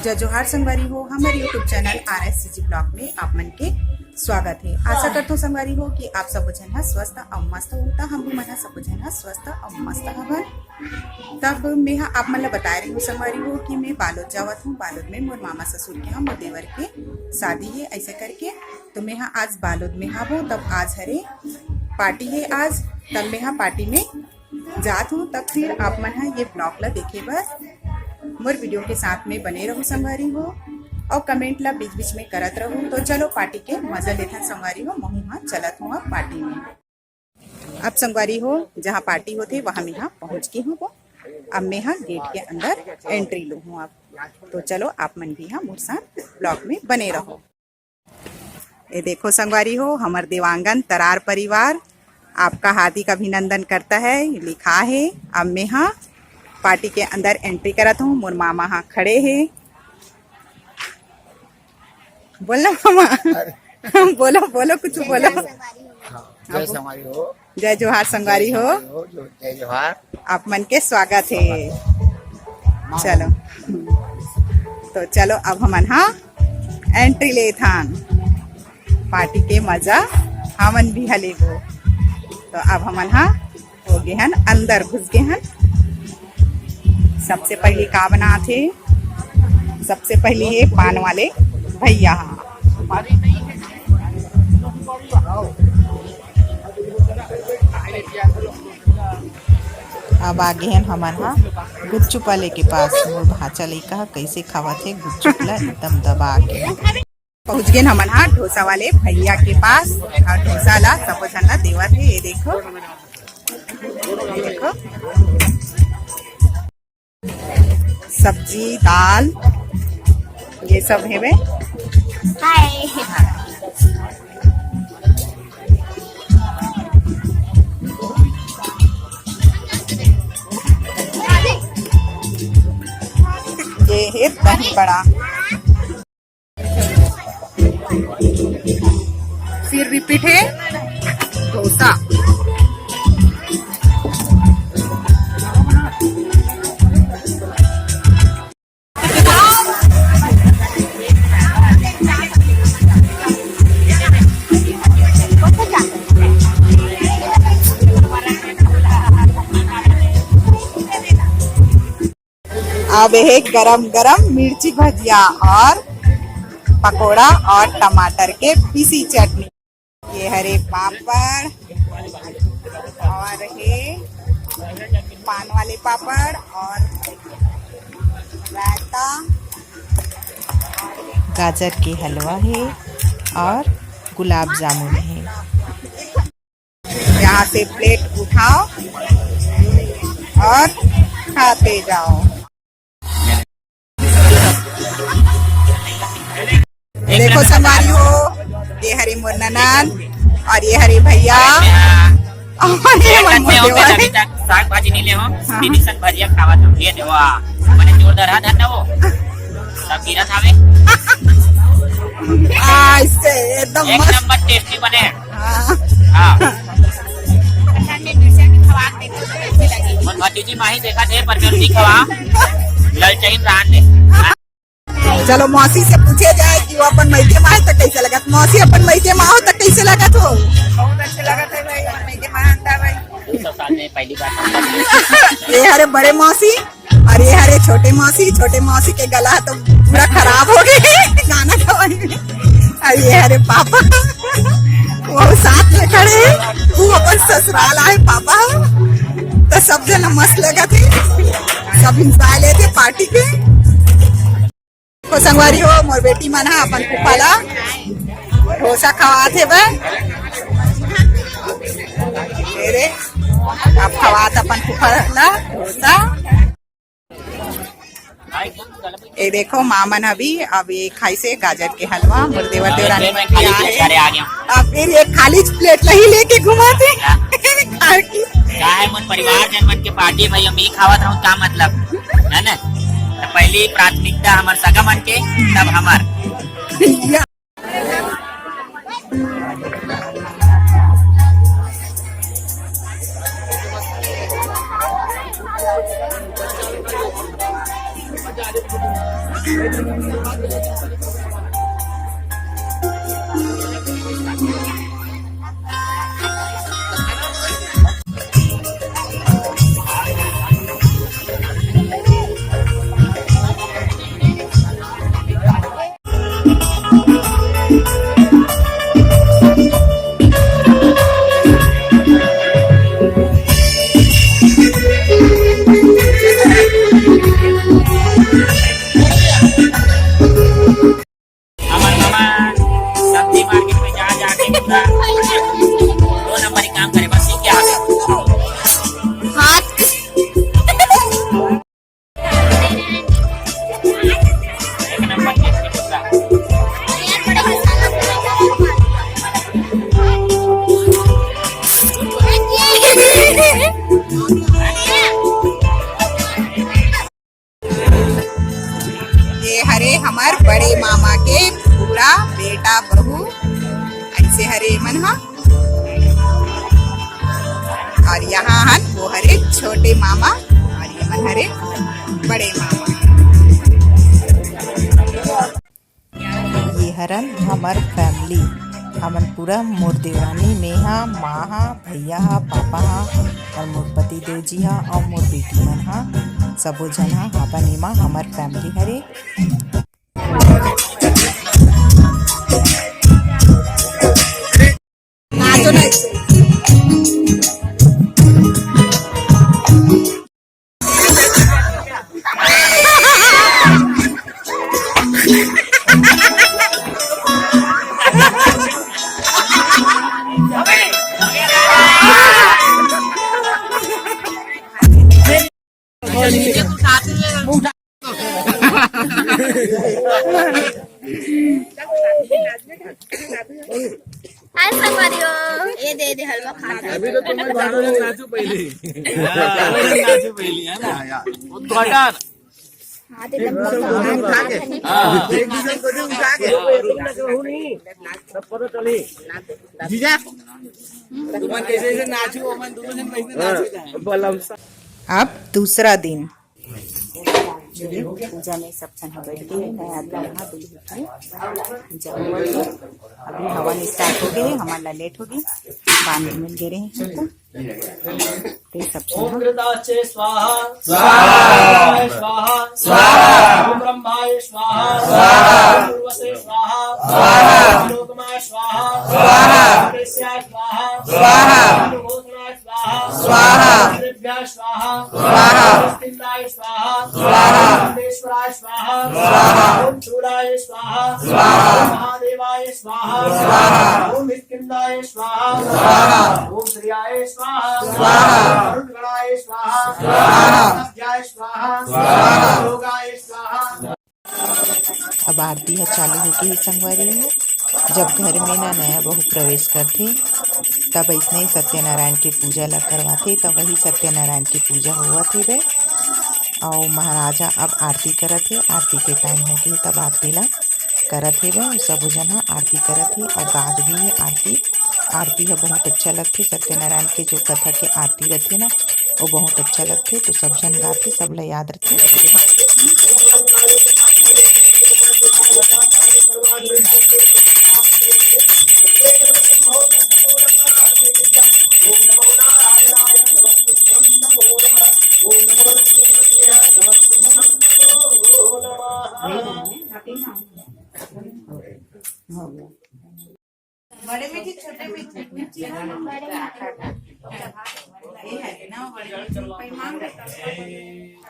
जय जोहार संगवारी हो। हमारे यूट्यूब चैनल RSCG ब्लॉग में आप मन के स्वागत है। आशा करता हूँ संगवारी हो कि आप सब जन स्वस्थ और मस्त होता। हम भी मन सब जन स्वस्थ और मस्त हवन। तब मैं आप मन ला बता रही हूँ संगवारी हो कि मैं बालोद जावत हूँ। बालोद में मोर मामा ससुर के यहाँ मोर देवर के शादी है ऐसे करके। तो मैं आज बालोद में हूँ। तब आज हरे पार्टी है आज। तब मैं पार्टी में जात हूँ। तब फिर आप मन ये ब्लॉग ला देखे बस मोर वीडियो के साथ में बने रहूं संगवारी हो और कमेंट ला बीच बीच में करत रहूं। तो चलो पार्टी के मजा लेथन संगवारी हो। महू हाँ चलत हूँ अब पार्टी में। अब संगवारी हो जहाँ पार्टी होते वहाँ मैं यहाँ पहुँच गई हूँ। अब मैं यहाँ गेट के अंदर एंट्री लू हूँ अब। तो चलो आप मन भी यहाँ मोर साथ ब्लॉग में बने रहो। ये देखो संगवारी हो हमार देवांगन तरार परिवार आपका हार्दिक अभिनंदन करता है लिखा है। अब मैं यहाँ पार्टी के अंदर एंट्री करत हूँ। मोर मामा हाँ खड़े हैं। बोलो मामा बोलो बोलो कुछ बोलो। जय संगवारी हो। जय जोहार संगवारी हो। जय जोहार। आप मन के स्वागत है। चलो तो चलो अब हमन हाँ एंट्री ले थान पार्टी के मजा हमन भी हले वो। तो अब हमन हाँ हो गए हन अंदर घुस गए हन। सबसे पहले का बना थे सबसे पहले है पान वाले भैया। अब आगे हैं हमारे यहाँ गुपचुप वाले के पास। मोर भाचा लइका कैसे खावा थे गुपचुप ला एकदम दबा के। पहुँच गए हमारे यहाँ डोसा वाले भैया के पास और डोसा ला सब जन ला देवा थे। ये देखो ये देखो सब्जी दाल ये सब है वे। ये है दही बड़ा। फिर रिपीट है डोसा। अब है गरम गरम मिर्ची भजिया और पकोड़ा और टमाटर के पीसी चटनी। ये हरे पापड़ और है पान वाले पापड़ और रायता गाजर के हलवा है और गुलाब जामुन है। यहाँ से प्लेट उठाओ और खाते जाओ। देखो संगवारी हो ये हरे मोर ननद और ये हरे भैया और ये अभी तक साग भाजी नहीं ले हो दीदी सन भजिया खावा तुम ये देवा मैंने जोरदार हाथ धरना वो सब गिरा थावे इससे एकदम एक मस्त नंबर टेस्टी बने। हाँ मन भतीजी माही देखा थे पर मैं नहीं खवा ललचाइन रान ले। चलो मौसी से पूछे जाए कि वो अपन मैके माँ है तो कैसे लगा। मौसी अपन मैके माँ हो तो कैसे लगा। तो बहुत अच्छा लगा था भाई मैके माँ अंडा भाई। 2 साल में पहली बार ये हरे बड़े मौसी और ये हरे छोटे मौसी। छोटे मौसी के गला तो पूरा खराब हो गए गाना गवाने। और ये हरे पापा वो साथ में खड़े वो अपन ससुराल आए पापा। तो सब जन मस्त लगा थे सब इंजॉय लेते पार्टी के। संगवारी हो मोर बेटी मन अपन फूफाला डोसा खवा थे वे। अब खवात अपन फूफाला डोसा। ये देखो मामन अभी अब ये खाई से गाजर के हलवा मोर देवर देवरानी मन के आए। अब फिर ये खाली प्लेट नहीं लेके घुमाते क्या है मन परिवार जन मन के पार्टी भाई हम ही खावत रहूं का मतलब है ना। तो पहली प्राथमिकता हमार सगा मन के तब हमार। अमन मामा सब्जी मार्केट में जा जाके पूरा 2 नंबर ही काम करे, बस ये क्या है एक नंबर के पूरा। ये हरे हमार बड़े मामा के पूरा बेटा बहू ऐसे हरे मन हा। और यहाँ हन वो हरे छोटे मामा और ये मन हरे बड़े मामा। ये हरन हमार फैमिली, हमन पूरा मोर देवरानी मेहा माँ हा, भैया हा, पापा हा और मोर पति देव जी हा और मोर बेटी मन हा, सबो जन हा हापा नीमा हमार फैमिली हरे। नाचो ना हाय संगवारियो, ये दे हलवा खाता। अभी तो तुम्हें गाना नाचो पहले नाचो पहले है ना उद्घाटन हाँ ते लंबा हाँ एक दूसरे को जो उठा के हो नहीं सब पता चले जीजा तुम कैसे कैसे नाचो हम दोनों जन कैसे नाचो बलम अब दूसरा दिन पूजा में सब जन बैठ गए, नया दुल्हा दुल्हन पूजा हुआ है। अभी हवन स्टार्ट हो गए, हमारा लेट हो गई, बांध मिल गए हैं तो सब ओम घृताचे स्वाहा स्वाहा स्वाहा स्वाहा ओम ब्रह्माय स्वाहा स्वाहा पूर्वसे स्वाहा स्वाहा लोकमाय स्वाहा स्वाहा कृष्याय स्वाहा स्वाहा अनुबोधनाय स्वाहा स्वाहा दिव्याय स्वाहा स्वाहा स्थिताय स्वाहा स्वाहा परमेश्वराय स्वाहा स्वाहा ओम चूड़ाय स्वाहा स्वाहा ओम महादेवाय स्वाहा स्वाहा ओम हितकिंदाय स्वाहा स्वाहा ओम श्रियाय स्वाहा स्वाहा अरुणगणाय स्वाहा स्वाहा अभ्याय स्वाहा स्वाहा योगाय स्वाहा। अब आरती है चालू हो गई संगवारी हो। जब घर में ना नया बहू प्रवेश करते तब ऐसने ही सत्यनारायण की पूजा ला करवाते, तब वही सत्यनारायण की पूजा हुआ थे वे। और महाराजा अब आरती करत है, आरती के टाइम हो गई तब आरती ला करत है वे। सब जन आरती करत है और गाद भी है आरती। आरती है बहुत अच्छा लगते, सत्यनारायण के जो कथा के आरती रहते ना वो बहुत अच्छा लगते, तो सब जन गाते, सब ला याद रखे। बड़े मीठी छोटे मीठी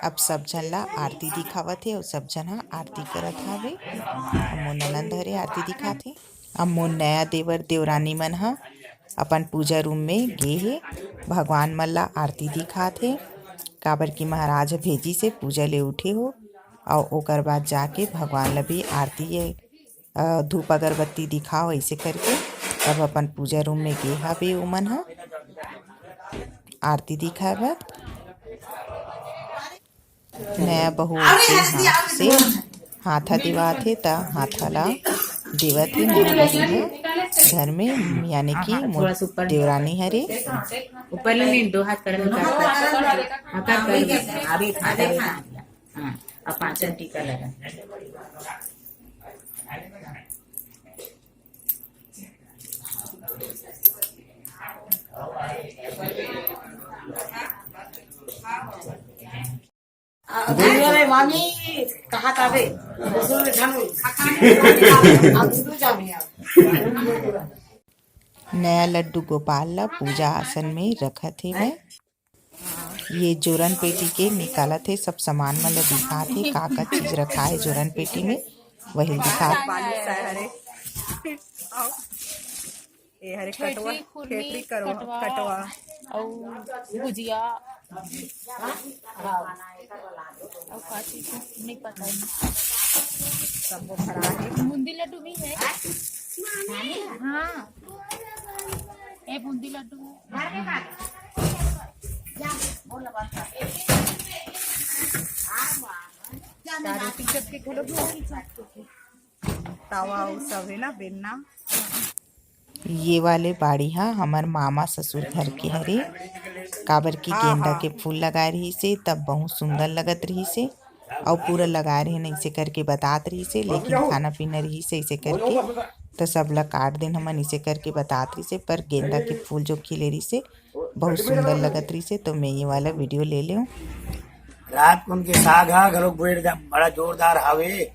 अब सब जन ला आरती दिखावत है और सब जन आरती करत हावे। मोर ननंद हरे आरती दिखाते। अब मोर नया देवर देवरानी मन हा अपन पूजा रूम में गे हे, भगवान मन ला आरती दिखाते। काबर की महाराज भेजी से पूजा ले उठे हो और ओकर बाद जाके भगवान ला भी आरती धूप अगरबत्ती दिखाओ ऐसे करके तब अपन पूजा रूम में गे हावे। उमन हा आरती दिखाए नया बहू के हाथ से हाथा दिवाथे ता हाथा ला देवत है नया बहू है घर में, यानी कि देवरानी हरे ऊपर ले दो हाथ कर और 5 टीका लगा। मामी कहा था बे नया लड्डू गोपाल ला पूजा आसन में रखा थे वह। ये जोरन पेटी के निकाला थे, सब सामान मतलब दिखा थे का चीज रखा है जोरन पेटी में, वही दिखा। ये हरे कटवा खेतरी कटवा और भुजिया और काची नहीं पता है। सबको भरा है। बूंदी लड्डू भी है। हाँ ये बूंदी लड्डू तावा सब है ना बेलना। ये वाले बाड़ी हा हमार मामा ससुर घर के हरे, काबर की गेंदा के फूल लगाए रही से तब बहुत सुंदर लगत रही से, और पूरा लगाए रही नहीं से करके बतात रही से, लेकिन खाना पीना रही से इसे करके तो सब ला काट दिन हमन इसे करके बतात रही से। पर गेंदा के फूल जो खिले रही से बहुत सुंदर लगत रही से, तो मैं ये वाला वीडियो ले लूँ। रात को उनके साग हा घरों बड़ा जोरदार हावे,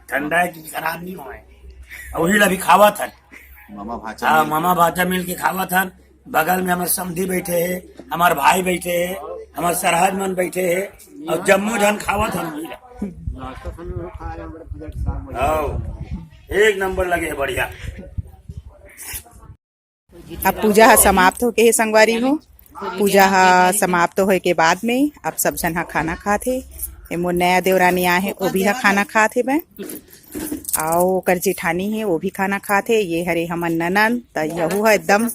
ठंडा है चीज खराब नहीं हुआ है। वही अभी खावा था मामा भाचा मिल के खावा था। बगल में हमारे समधी बैठे है, हमारे भाई बैठे है, हमारे सरहद मन बैठे है, और जम्मू जन खावा था। एक नंबर लगे बढ़िया। अब पूजा समाप्त हो के संगवारी हो, पूजा समाप्त होए के बाद में अब सब जन हा खाना खाथे। मोर नया देवरानी आए है वो भी हा खाना खाथे बे, और ओकर जेठानी है वो भी खाना खाथे। ये हरे हमन ननन त यहू है एकदम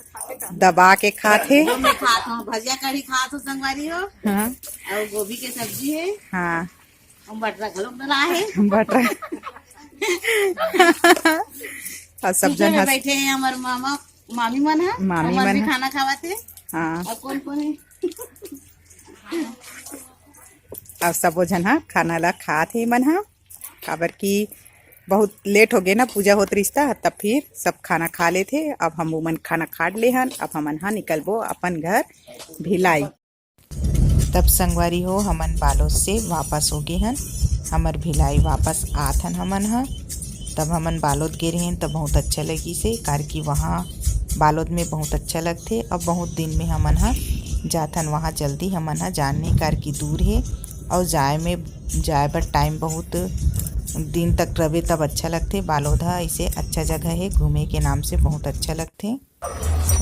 दबा के खाथे। भजिया कढ़ी खात हो संगवारी हो। हाँ और गोभी के सब्जी है। हाँ और बटरा घलोक डला है। बटर और सब जन हंस बैठे हैं हमारे मामा मामी मन है, मामी मन भी है। खाना खावाते। हाँ और कौन कौन है? अब सब जन हा खाना ला खाथे मन हा, काबर की बहुत लेट हो गए ना पूजा होत रिश्ता, तब फिर सब खाना खा ले थे। अब हम मन खाना खाट ले हन, अब हमन हा निकलबो अपन घर भिलाई। तब संगवारी हो हमन बालोद से वापस हो गए हन, हमर भिलाई वापस आथन हमन हा। तब हमन बालोद गए रहे तब बहुत अच्छा लगी से, कार की वहाँ बालोद में बहुत अच्छा लगते। अब बहुत दिन में हमन हा जाथन वहाँ, जल्दी हमन हा जानने कार की दूर है, और जाए बर टाइम बहुत दिन तक रहे तब अच्छा लगते। बालोद ऐसे अच्छा जगह है, घूमे के नाम से बहुत अच्छा लगते।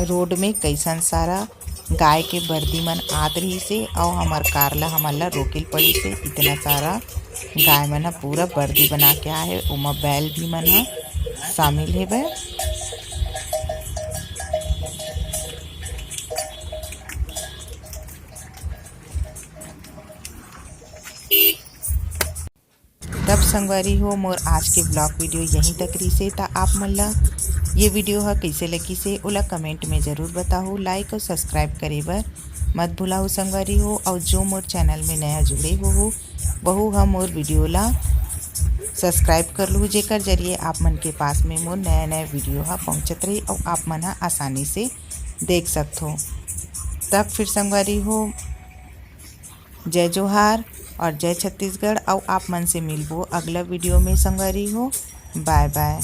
रोड में कैसन सारा गाय के बर्दी मन आत रही से, और हमार कार ला हमन ला रोकिल पड़ी से। इतना सारा गाय मन हा पूरा बर्दी बना के आए है, उमा बैल भी मन हा शामिल है बे। तब संगवारी हो मोर आज के ब्लॉग वीडियो यहीं तक रही से। ता आप मन ला ये वीडियो हा कैसे लगी से ओला कमेंट में ज़रूर बताओ। लाइक और सब्सक्राइब करे बर मत भूलाओ संगवारी हो, और जो मोर चैनल में नया जुड़े हो वहू हम मोर वीडियो ला सब्सक्राइब कर लूँ, जेकर जरिए आप मन के पास में मोर नया नया वीडियो हा पहुँचत रही, और आप मन हा आसानी से देख सकते हो। तब फिर संगवारी हो जय जोहार और जय छत्तीसगढ़, और आप मन से मिलबो अगला वीडियो में संगवारी हो। Bye bye.